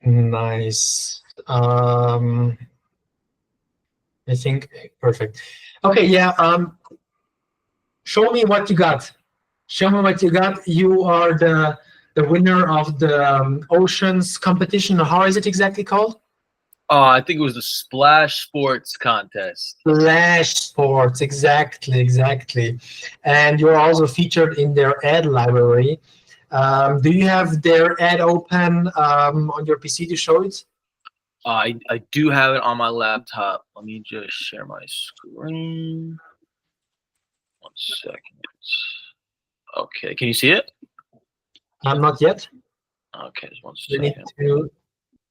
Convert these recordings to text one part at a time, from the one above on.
Nice. I think perfect. Okay, yeah. Show me what you got. Show me what you got. You are the winner of the Oceans competition. How is it exactly called? I think it was the Splash Sports contest. Splash Sports, exactly. And you're also featured in their ad library. Do you have their ad open on your PC to show it? I do have it on my laptop. Let me just share my screen. 1 second. Okay, can you see it? Not yet. Okay, just 1 You second. need to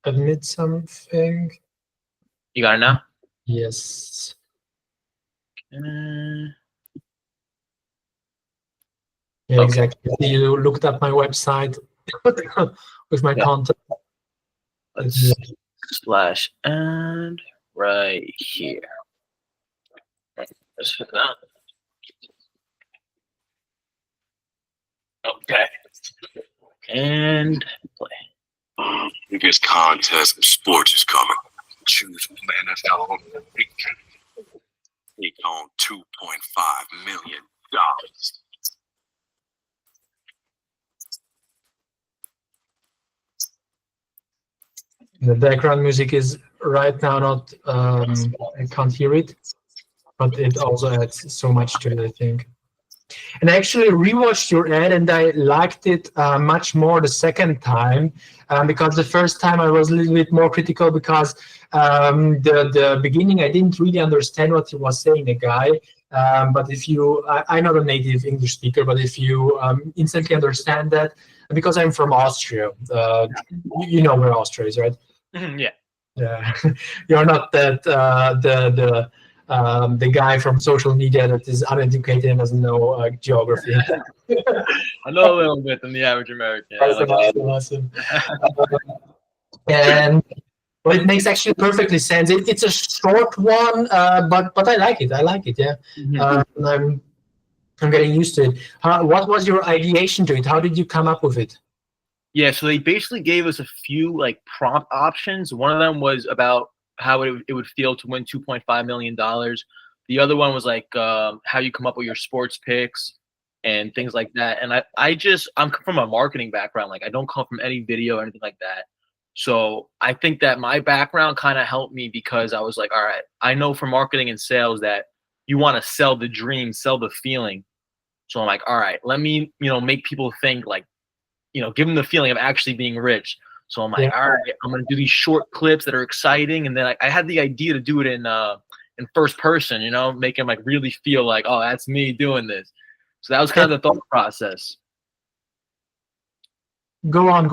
admit something. You got it now? Yes. Yeah, Okay. exactly. You looked at my website with my content. Let's slash and right here. Let's put that. Okay. And play. Biggest contest of sports is coming. Choose from the NFL on the weekend. Take on $2.5 million. The background music is right now not, I can't hear it, but it also adds so much to it, I think. And I actually rewatched your ad and I liked it much more the second time because the first time I was a little bit more critical because the beginning I didn't really understand what he was saying, the guy. But if you, I'm not a native English speaker, but if you instantly understand that, because I'm from Austria, you know where Austria is, right? Yeah. Yeah, you're not that the guy from social media that is uneducated and doesn't know geography. I know a little bit than the average American. Awesome. And well, it makes actually perfectly sense. It's a short one, but I like it. I like it. Yeah, I'm getting used to it. What was your ideation to it? How did you come up with it? Yeah, so they basically gave us a few like prompt options. One of them was about how it would feel to win $2.5 million. The other one was like how you come up with your sports picks and things like that. And I'm from a marketing background. Like I don't come from any video or anything like that. So I think that my background kind of helped me because I was like, all right, I know for marketing and sales that you want to sell the dream, sell the feeling. So I'm like, all right, let me, make people think like, give them the feeling of actually being rich. So I'm like, all right, I'm going to do these short clips that are exciting. And then I had the idea to do it in first person, make them like really feel like, oh, that's me doing this. So that was kind of the thought process. Go on.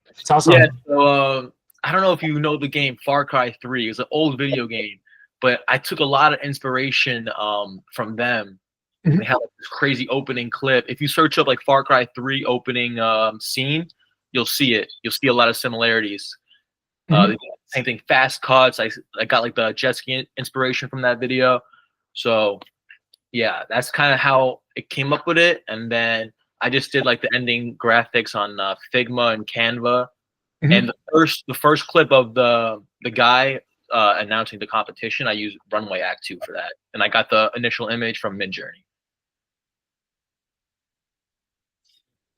It's awesome. Yeah, so I don't know if you know the game Far Cry 3. It's an old video game, but I took a lot of inspiration from them. They have like this crazy opening clip. If you search up like Far Cry 3 opening scene, you'll see it. You'll see a lot of similarities. Same thing, fast cuts. I got like the jet ski inspiration from that video. So yeah, that's kind of how it came up with it. And then I just did like the ending graphics on Figma and Canva. And the first clip of the guy announcing the competition, I used Runway Act 2 for that. And I got the initial image from Midjourney.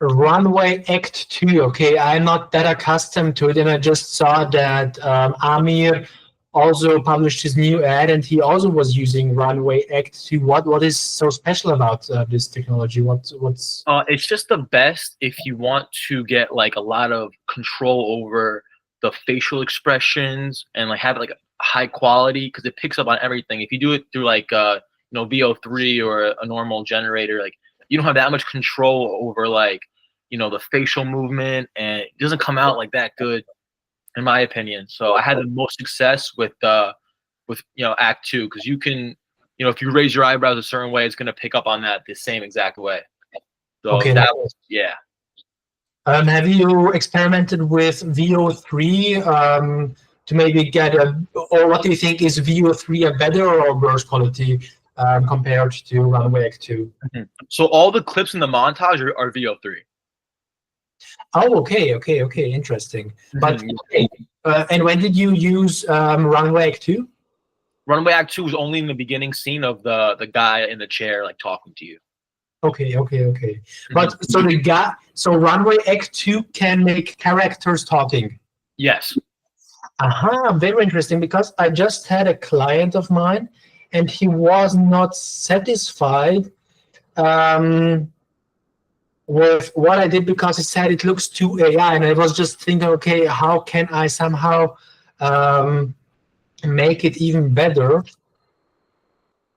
Runway Act 2. Okay, I'm not that accustomed to it, and I just saw that Amir also published his new ad, and he also was using Runway Act 2. What is so special about this technology? What's? It's just the best if you want to get like a lot of control over the facial expressions and like have like a high quality because it picks up on everything. If you do it through like VO3 or a normal generator, like you don't have that much control over like the facial movement, and it doesn't come out like that good in my opinion. So I had the most success with Act 2 because you can if you raise your eyebrows a certain way, it's going to pick up on that the same exact way. So okay, that was have you experimented with VO3 to maybe get or what do you think, is VO3 a better or worse quality compared to Runway Act 2? So all the clips in the montage are VO3. Oh, okay, interesting. But Mhm. okay, and when did you use Runway Act 2? Runway Act 2 was only in the beginning scene of the guy in the chair like talking to you. Okay. Mhm. But so Runway Act 2 can make characters talking. Yes. Very interesting, because I just had a client of mine and he was not satisfied with what I did, because he said it looks too AI, and I was just thinking, okay, how can I somehow make it even better?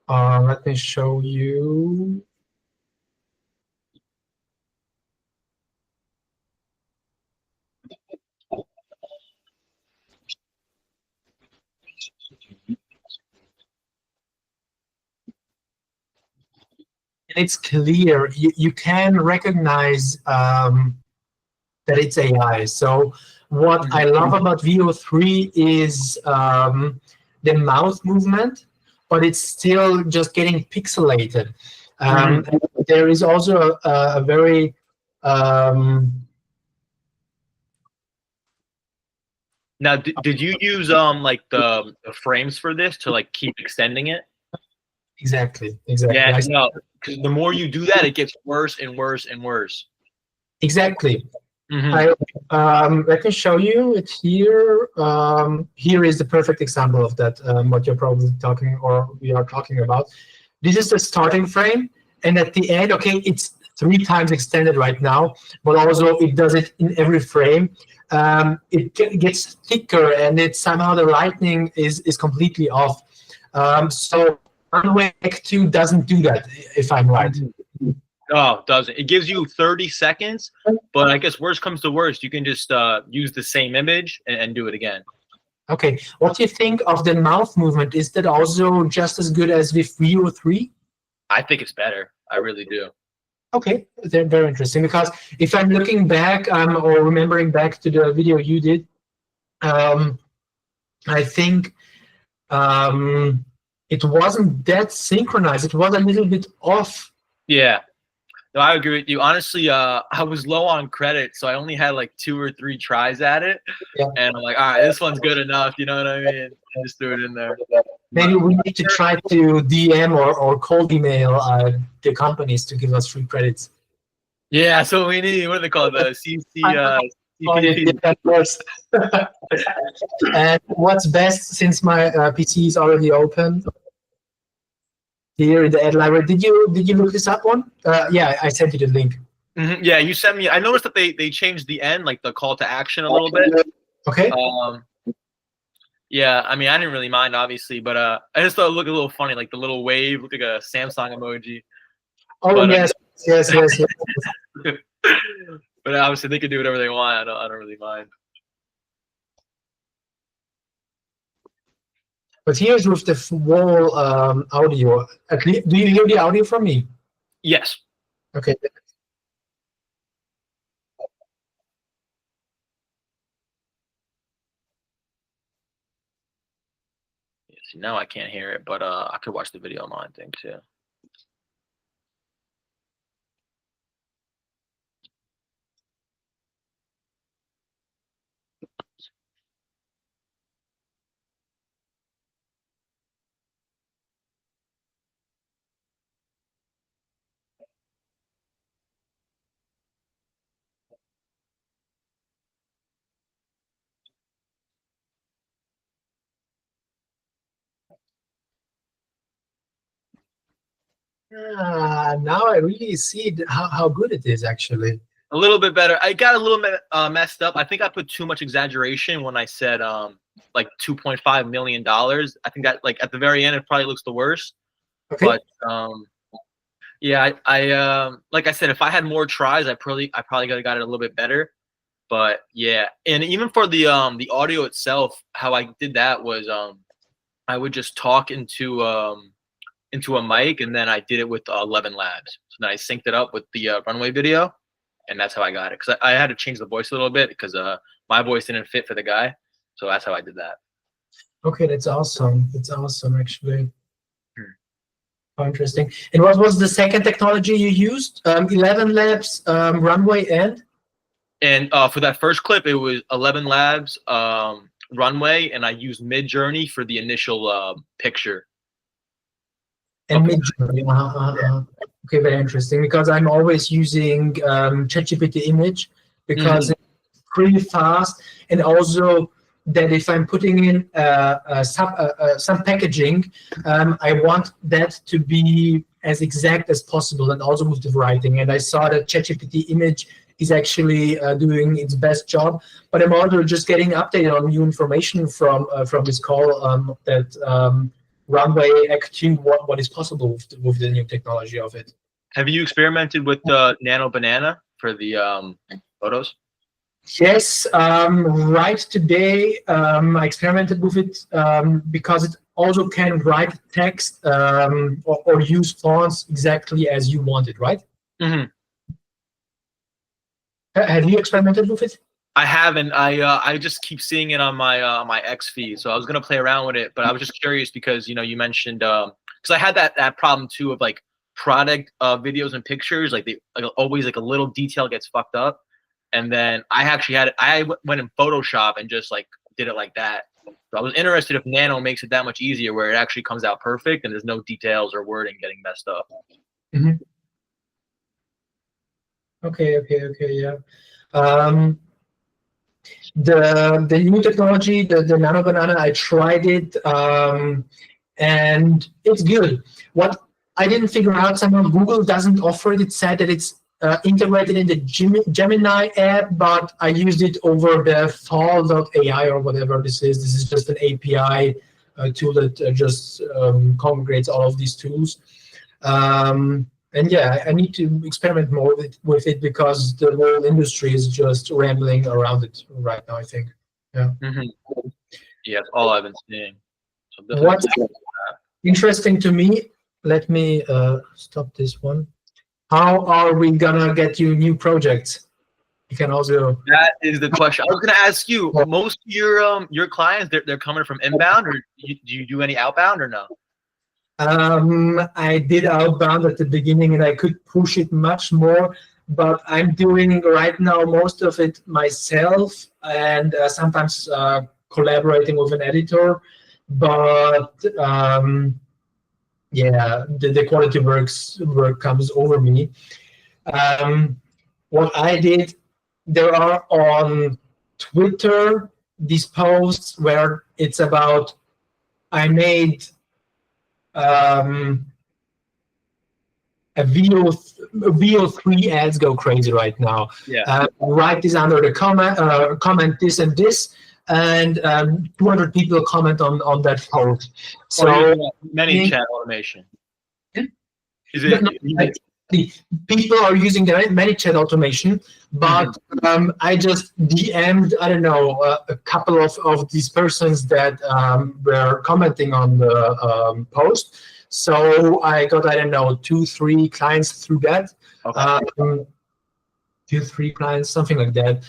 Let me show you. And it's clear, you can recognize that it's AI. So what I love about VO3 is the mouth movement, but it's still just getting pixelated. There is also a very Now, did you use like the frames for this to like keep extending it? exactly. Yeah, no, because the more you do that, it gets worse and worse and worse. Exactly. Mhm. Let me show you it here. Here is the perfect example of that, what you're probably talking, or we are talking about. This is the starting frame, and at the end, okay, it's 3 times extended right now, but also it does it in every frame. It gets thicker, and it's somehow the lightning is completely off. So Runway Act 2 doesn't do that, if I'm right. Oh, it doesn't. It gives you 30 seconds, but I guess worst comes to worst, you can just use the same image and do it again. Okay, what do you think of the mouth movement? Is that also just as good as with VO3? I think it's better. I really do. Okay, they're very interesting, because if I'm looking back or remembering back to the video you did, I think it wasn't that synchronized. It was a little bit off. Yeah. No, I agree with you. Honestly, I was low on credit, so I only had like 2 or 3 tries at it. Yeah. And I'm like, all right, this one's good enough. You know what I mean? And just threw it in there. Maybe we need to try to DM or cold email the companies to give us free credits. Yeah, so we need, what do they call it? The CPP. Of course. And what's best, since my PC is already open here in the ad library? Did you look this up one? Yeah, I sent you the link. Yeah, you sent me. I noticed that they changed the end, like the call to action, a little bit. Okay. Yeah, I mean, I didn't really mind, obviously, but I just thought it looked a little funny, like the little wave, looked like a Samsung emoji. Oh, but, yes. But obviously, they could do whatever they want. I don't really mind. But here's with the wall audio. Do you hear the audio from me? Yes. Okay. See, now I can't hear it, but I could watch the video on my thing too. Now I really see how good it is, actually. A little bit better. I got a little bit messed up. I think I put too much exaggeration when I said like $2.5 million. I think that like at the very end it probably looks the worst. Okay. But yeah, I like I said, if I had more tries, I probably could have got it a little bit better. But yeah, and even for the audio itself, how I did that was I would just talk into a mic, and then I did it with 11 Labs. So then I synced it up with the Runway video, and that's how I got it. Because I had to change the voice a little bit because my voice didn't fit for the guy. So that's how I did that. Okay, that's awesome. That's awesome, actually. How interesting. And what was the second technology you used? 11 Labs, Runway, and? And for that first clip, it was 11 Labs runway, and I used Mid-Journey for the initial picture. And Okay. Mid-Journey. Okay, very interesting, because I'm always using ChatGPT image because it's pretty fast, and also that if I'm putting in some packaging, I want that to be as exact as possible, and also with the writing. And I saw that ChatGPT image is actually doing its best job, but I'm also just getting updated on new information from this call that Runway Act 2, what is possible with the new technology of it. Have you experimented with Nano Banana for the photos? Yes, right today I experimented with it because it also can write text or use fonts exactly as you want it, right? Mm-hmm. Have you experimented with it? I haven't. I just keep seeing it on my X feed, so I was gonna play around with it, but I was just curious because you mentioned because I had that problem too of like product videos and pictures, like they always like a little detail gets fucked up, and then I actually had it. I went in Photoshop and just like did it like that. So I was interested if Nano makes it that much easier, where it actually comes out perfect and there's no details or wording getting messed up. Mm-hmm. Okay, yeah. The new technology, the Nano Banana, I tried it, and it's good. What I didn't figure out, somehow Google doesn't offer it. It said that it's integrated in the Gemini app, but I used it over the Fall.ai or whatever this is. This is just an API tool that just congregates all of these tools. And yeah, I need to experiment more with it because the whole industry is just rambling around it right now, I think. Yeah. Mm-hmm. Yeah, that's all I've been seeing. So what's interesting to me, let me stop this one. How are we gonna get you new projects? You can also. That is the question. I was gonna ask you. Most of your clients, they're coming from inbound, or do you do any outbound or no? I did outbound at the beginning, and I could push it much more, but I'm doing right now most of it myself, and sometimes collaborating with an editor. But yeah, the quality work comes over me. What I did, there are on Twitter these posts where it's about I made a VO3 ads go crazy right now. Yeah. Write this under the comment this and this, and 200 people comment on that post. So many chat automation. Is it? People are using the ManyChat automation, but I just DM'd, I don't know, a couple of these persons that were commenting on the post. So I got, I don't know, 2-3 clients through that. Okay. 2-3 clients, something like that.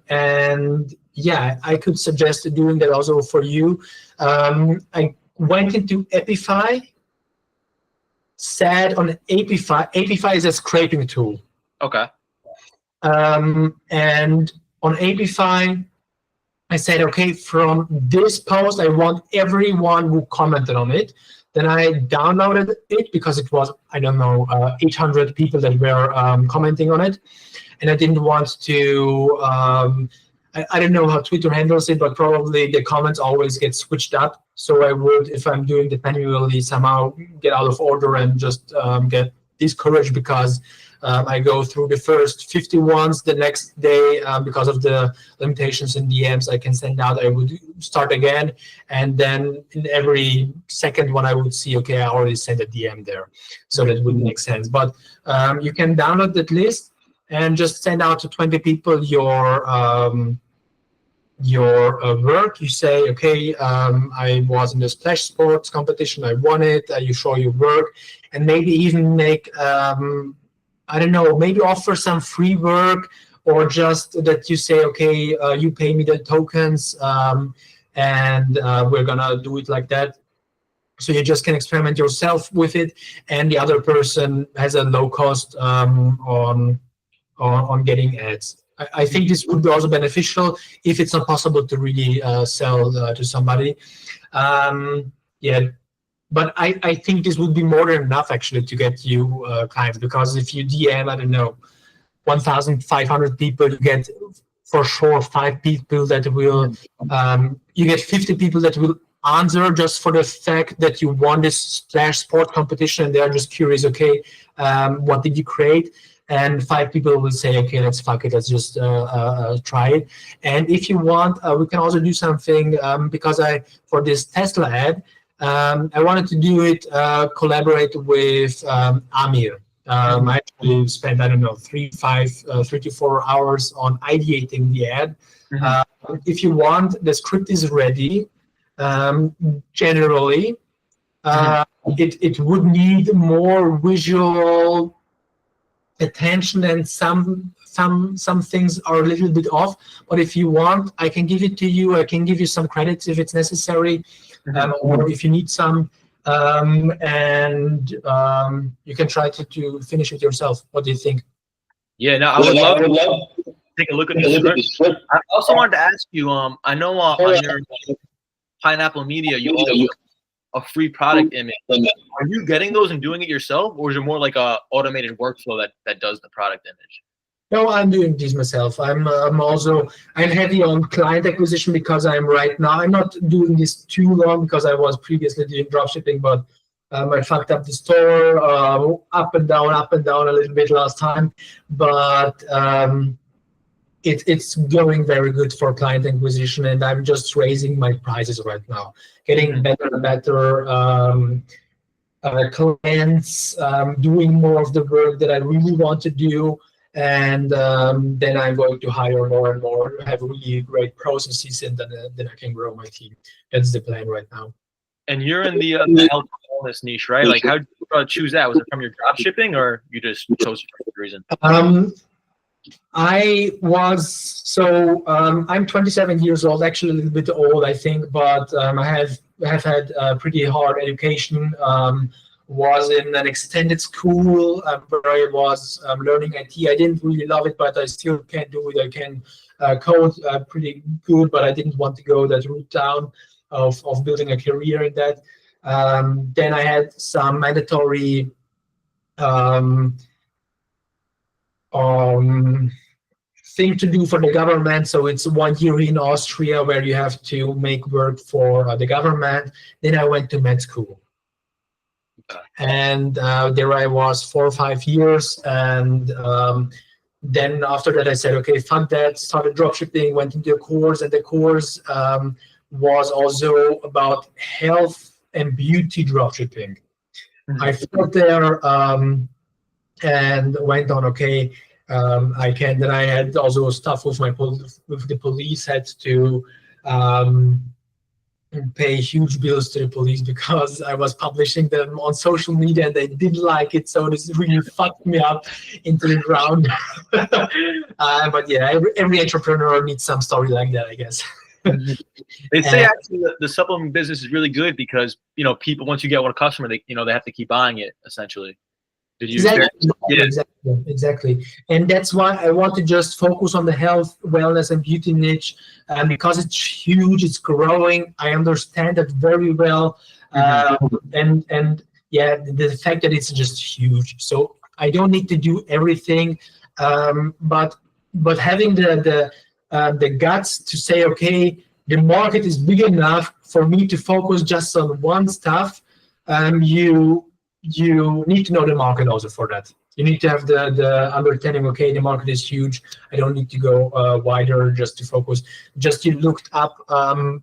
And yeah, I could suggest doing that also for you. I went into Epify. Said on Apify is a scraping tool. Okay. And on Apify, I said, okay, from this post, I want everyone who commented on it. Then I downloaded it because it was, I don't know, 800 people that were commenting on it. And I didn't want to, I don't know how Twitter handles it, but probably the comments always get switched up. So I would, if I'm doing it manually, somehow get out of order and just get discouraged because I go through the first 50 ones. The next day, because of the limitations in DMs I can send out, I would start again. And then in every second one, I would see, okay, I already sent a DM there. So that wouldn't make sense. But you can download that list and just send out to 20 people your work. You say, okay, I was in the Splash Sports competition, I won it. You show your work, and maybe even make, I don't know, maybe offer some free work, or just that you say, okay, you pay me the tokens, and we're gonna do it like that. So you just can experiment yourself with it, and the other person has a low cost on getting ads. I think this would be also beneficial if it's not possible to really sell to somebody. Yeah, but I think this would be more than enough actually to get you clients, because if you DM, I don't know, 1,500 people, you get for sure 5 people that will, you get 50 people that will answer just for the fact that you won this /sport competition, and they're just curious, okay, what did you create? And 5 people will say, okay, let's fuck it, let's just try it. And if you want, we can also do something, because for this Tesla ad, I wanted to do it, collaborate with Amir. I actually spent, I don't know, 3 to 4 hours on ideating the ad. If you want, the script is ready. Generally, it would need more visual attention, and some things are a little bit off. But if you want, I can give it to you. I can give you some credits if it's necessary, or if you need some. And you can try to finish it yourself. What do you think? Yeah, no, I would love to take a look at the script. I also wanted to ask you, I know on your Pineapple Media, you also a free product image. Are you getting those and doing it yourself, or is it more like a automated workflow that does the product image? No, I'm doing this myself. I'm heavy on client acquisition because I'm not doing this too long because I was previously doing dropshipping, but I fucked up the store up and down a little bit last time. But it's going very good for client acquisition, and I'm just raising my prices right now, getting better and better clients, doing more of the work that I really want to do. And then I'm going to hire more and more, have really great processes, and then I can grow my team. That's the plan right now. And you're in the health and wellness niche, right? Like, how did you choose that? Was it from your drop shipping, or you just chose it for a reason? I'm 27 years old, actually a little bit old, I think, but I have had a pretty hard education. Was in an extended school where I was learning IT. I didn't really love it, but I still can do it. I can code pretty good, but I didn't want to go that route down of building a career in that. Then I had some mandatory thing to do for the government. So it's 1 year in Austria where you have to make work for the government. Then I went to med school. And there I was 4 or 5 years, and then after that I said, okay, fuck that, started dropshipping, went into a course, and the course was also about health and beauty dropshipping. I felt there and went on, okay, I can. Then I had also stuff with with the police, had to pay huge bills to the police because I was publishing them on social media and they didn't like it, so this really fucked me up into the ground. But yeah, every entrepreneur needs some story like that, I guess. They say actually the supplement business is really good because people, once you get one customer, they have to keep buying it essentially. Did you Exactly. And that's why I want to just focus on the health, wellness, and beauty niche, because it's huge, it's growing. I understand that very well, and yeah, the fact that it's just huge. So I don't need to do everything, but having the guts to say, okay, the market is big enough for me to focus just on one stuff. You need to know the market also for that. You need to have the understanding, okay, the market is huge. I don't need to go wider just to focus. Just you looked up a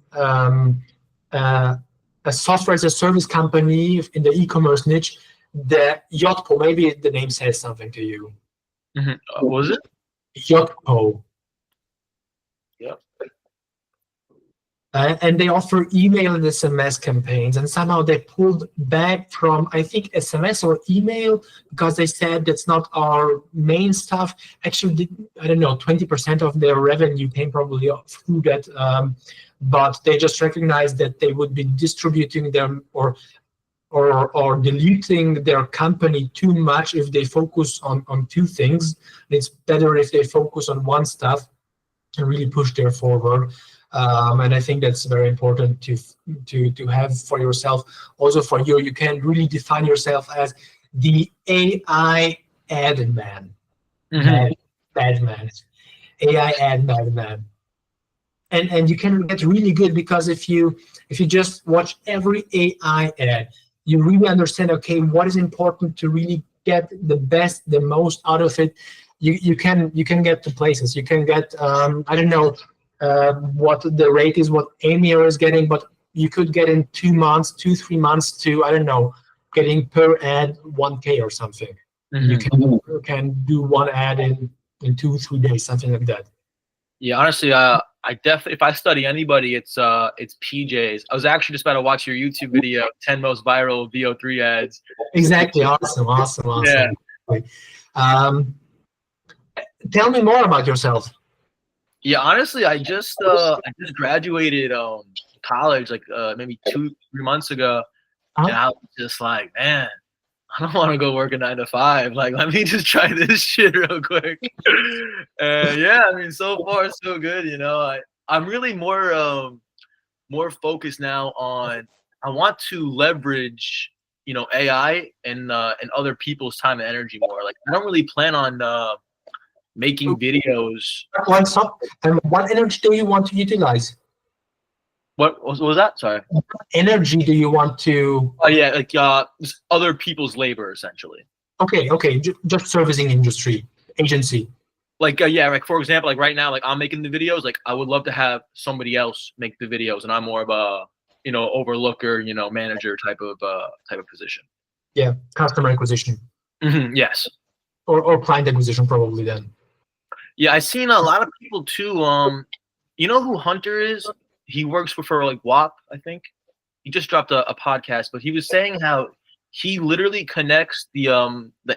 software as a service company in the e-commerce niche, the Yotpo, maybe the name says something to you. What was it? Yotpo. Yep. And they offer email and SMS campaigns, and somehow they pulled back from, I think, SMS or email because they said that's not our main stuff. Actually, I don't know, 20% of their revenue came probably through that, but they just recognized that they would be distributing them or or diluting their company too much if they focus on two things. It's better if they focus on one stuff and really push there forward. And I think that's very important to have for yourself. Also for you can really define yourself as the AI ad man. Bad man. AI ad man. And you can get really good, because if you just watch every AI ad, you really understand, okay, what is important to really get the best, the most out of it. You can get to places. You can get I don't know what the rate is, what Amir is getting, but you could get in 2 months, 3 months to, I don't know, getting per ad 1K or something. You can do one ad in 2-3 days, something like that. Yeah, honestly, I definitely, if I study anybody, it's PJs. I was actually just about to watch your YouTube video, 10 most viral VO3 ads. Exactly. Awesome. Yeah. Tell me more about yourself. Yeah, honestly, I just graduated college like maybe 2-3 months ago, and I was just like, man, I don't want to go work a 9 to 5. Like, let me just try this shit real quick. And yeah, I mean, so far so good. You know, I'm really more focused now on, I want to leverage, you know, AI and other people's time and energy more. Like, I don't really plan on making videos. And what energy do you want to utilize? What was that? Sorry. What energy do you want to? Oh yeah, like just other people's labor, essentially. Okay, just servicing industry agency. Like yeah, like for example, like right now, like I'm making the videos. Like I would love to have somebody else make the videos, and I'm more of a, you know, overlooker, you know, manager type of position. Yeah, customer acquisition. Yes. Or client acquisition, probably then. Yeah, I've seen a lot of people too. You know who Hunter is? He works for like WAP, I think. He just dropped a podcast, but he was saying how he literally connects the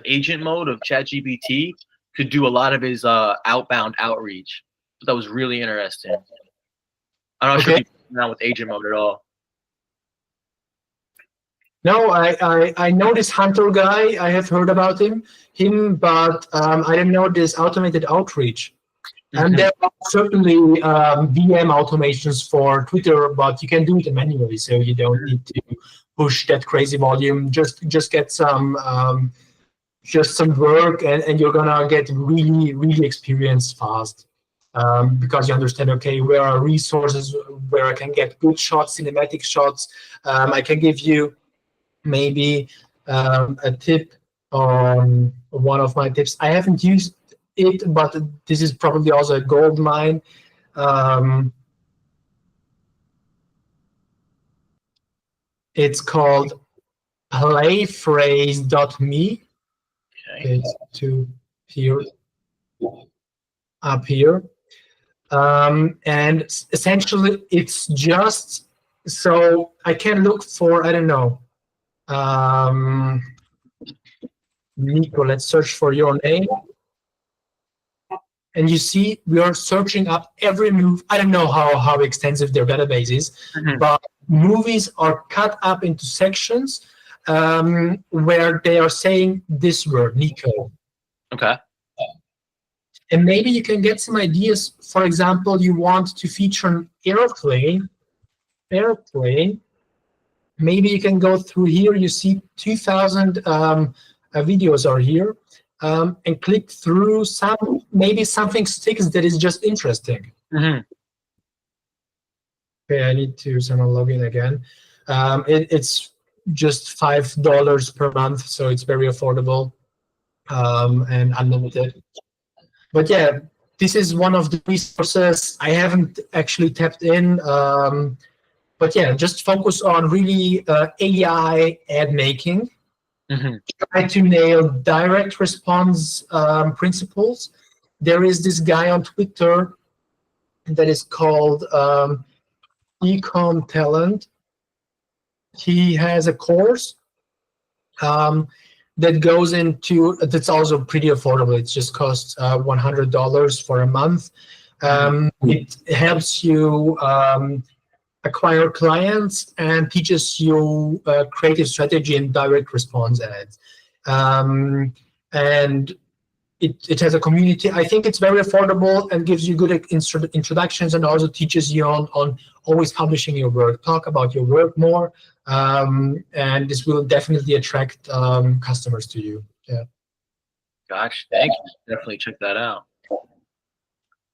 agent mode of ChatGPT to do a lot of his outbound outreach. So that was really interesting. I'm not sure if he's now with agent mode at all. No, I know this Hunter guy. I have heard about him, but I didn't know this automated outreach. And there are certainly VM automations for Twitter, but you can do it manually, so you don't need to push that crazy volume. Just get some work, and you're gonna get really experienced fast, because you understand, okay, where are resources, where I can get good shots, cinematic shots. I can give you maybe a tip on one of my tips. I haven't used it, but this is probably also a gold mine. It's called playphrase.me. Okay, to here, up here. And essentially it's just, so I can look for, I don't know, Nico, let's search for your name. And you see, we are searching up every move. I don't know how extensive their database is, but movies are cut up into sections where they are saying this word, Nico. Okay. And maybe you can get some ideas. For example, you want to feature an airplane. Maybe you can go through here. You see 2,000 videos are here. And click through maybe something sticks that is just interesting. Okay, I need to somehow log in again. It's just $5 per month, so it's very affordable and unlimited. But yeah, this is one of the resources I haven't actually tapped in. But yeah, just focus on really AI ad making. Try to nail direct response principles. There is this guy on Twitter that is called Ecom Talent. He has a course that goes into, that's also pretty affordable. It just costs $100 for a month. It helps you acquire clients and teaches you creative strategy and direct response ads. And it has a community. I think it's very affordable and gives you good introductions, and also teaches you on always publishing your work. Talk about your work more, and this will definitely attract customers to you. Yeah. Gosh, thank you. Definitely check that out.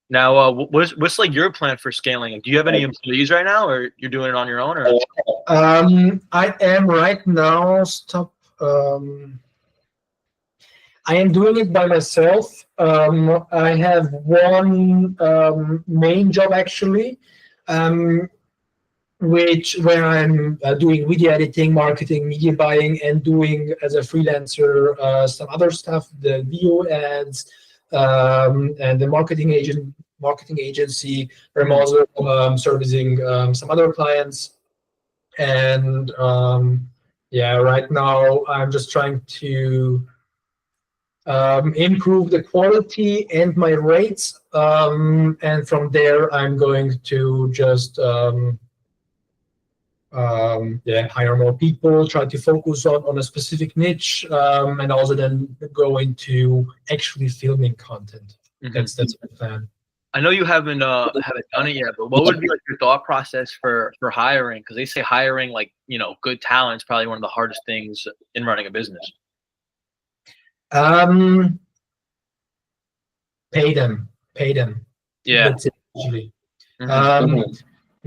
Now, what's like your plan for scaling? Do you have any employees right now, or you're doing it on your own? Or I am right now. I am doing it by myself. I have one main job actually, where I'm doing video editing, marketing, media buying, and doing as a freelancer some other stuff, the video ads, and the marketing agency, where I'm also servicing some other clients. And yeah, right now I'm just trying to improve the quality and my rates, and from there I'm going to just hire more people, try to focus on a specific niche, and also then go into actually filming content. That's my plan. I know you haven't done it yet, but what would be like your thought process for hiring? Because they say hiring good talent is probably one of the hardest things in running a business. Pay them. Yeah. That's it, usually.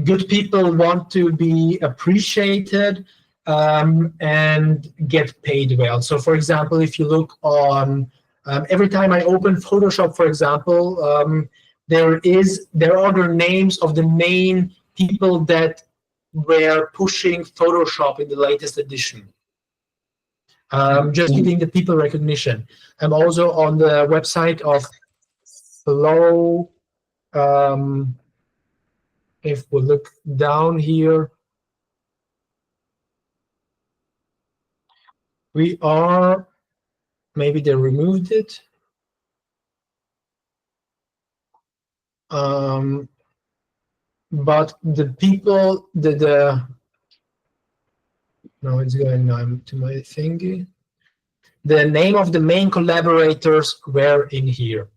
Good people want to be appreciated and get paid well. So, for example, if you look on every time I open Photoshop, for example, there are the names of the main people that were pushing Photoshop in the latest edition. Just giving the people recognition. I'm also on the website of Flow. If we look down here, we are, maybe they removed it. But the people, no, it's going on to my thingy. The name of the main collaborators were in here.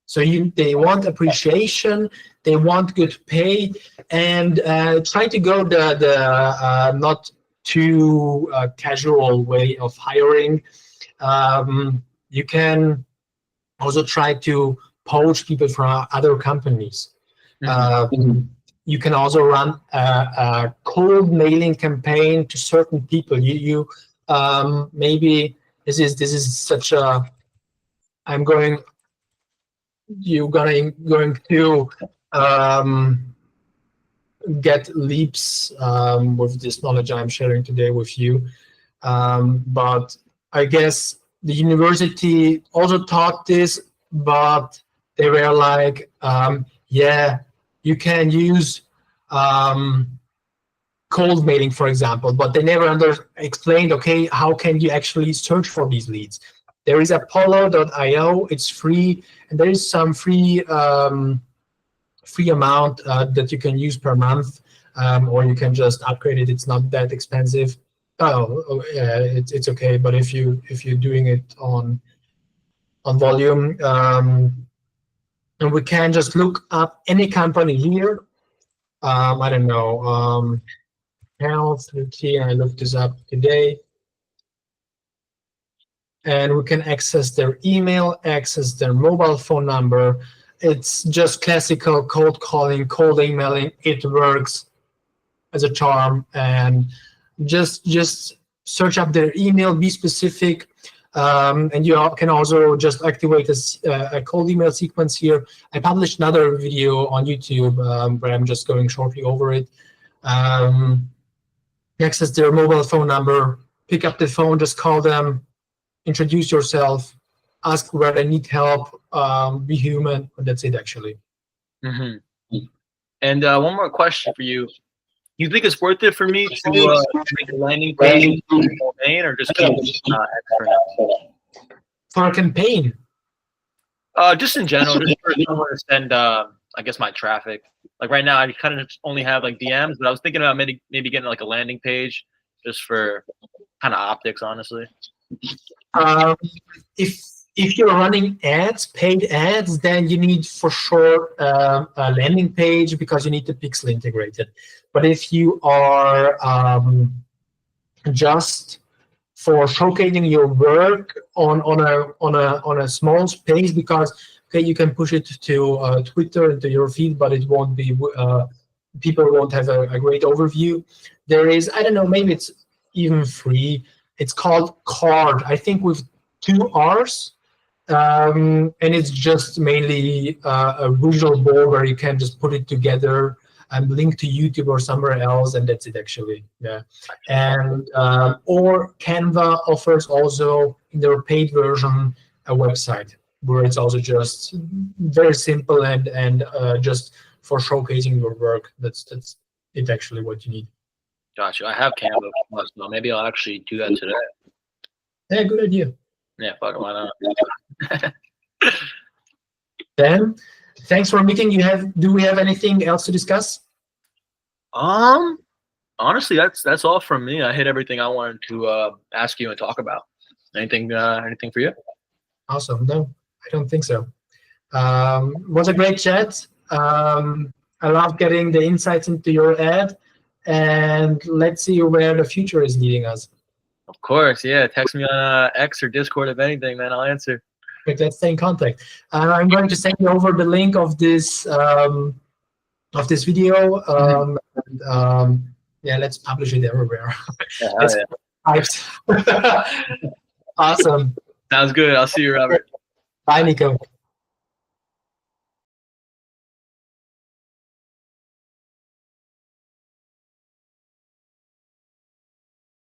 So they want appreciation, they want good pay, and try to go the not too casual way of hiring. You can also try to poach people from other companies. You can also run a cold mailing campaign to certain people. You maybe this is such a you're going to get leaps with this knowledge I'm sharing today with you. But I guess the university also taught this, but they were like, yeah, you can use cold mailing, for example, but they never explained, okay, how can you actually search for these leads? There is Apollo.io, it's free, and there is some free amount that you can use per month, or you can just upgrade it. It's not that expensive. Yeah, it's okay. But if you're doing it on volume, and we can just look up any company here. I don't know, health. Let's see, I looked this up today. And we can access their email, access their mobile phone number. It's just classical cold calling, cold emailing. It works as a charm. And just search up their email, be specific. And you can also just activate a cold email sequence here. I published another video on YouTube where I'm just going shortly over it. Access their mobile phone number, pick up the phone, just call them, introduce yourself, ask where they need help, be human, and that's it actually. And one more question for you. You think it's worth it for me to make a landing page domain, or just keep for now? For a campaign? Just in general, just for someone to send I guess my traffic. Like right now, I kind of only have like DMs, but I was thinking about maybe getting like a landing page just for kind of optics, honestly. If you're running ads, paid ads, then you need for sure a landing page because you need the pixel integrated. But if you are just for showcasing your work on a small space, because okay, you can push it to Twitter and to your feed, but it won't be people won't have a great overview. There is, I don't know, maybe it's even free. It's called Card, I think, with 2 R's. And it's just mainly a visual board where you can just put it together and link to YouTube or somewhere else, and that's it actually. Yeah, and or Canva offers also in their paid version a website where it's also just very simple and just for showcasing your work. That's it actually what you need. Gotcha. I have Canva, so maybe I'll actually do that today. Yeah, good idea. Yeah, fuck it, why not? Dan, thanks for meeting. Do we have anything else to discuss? Honestly, that's all from me. I hit everything I wanted to ask you and talk about. Anything for you? Awesome. No, I don't think so. Was a great chat. I love getting the insights into your ad, and let's see where the future is leading us. Of course, yeah. Text me on X or Discord if anything, man. I'll answer. Let's stay in contact. I'm going to send you over the link of this video. Yeah, let's publish it everywhere. Yeah. Awesome. Sounds good. I'll see you, Robert. Bye, Nico.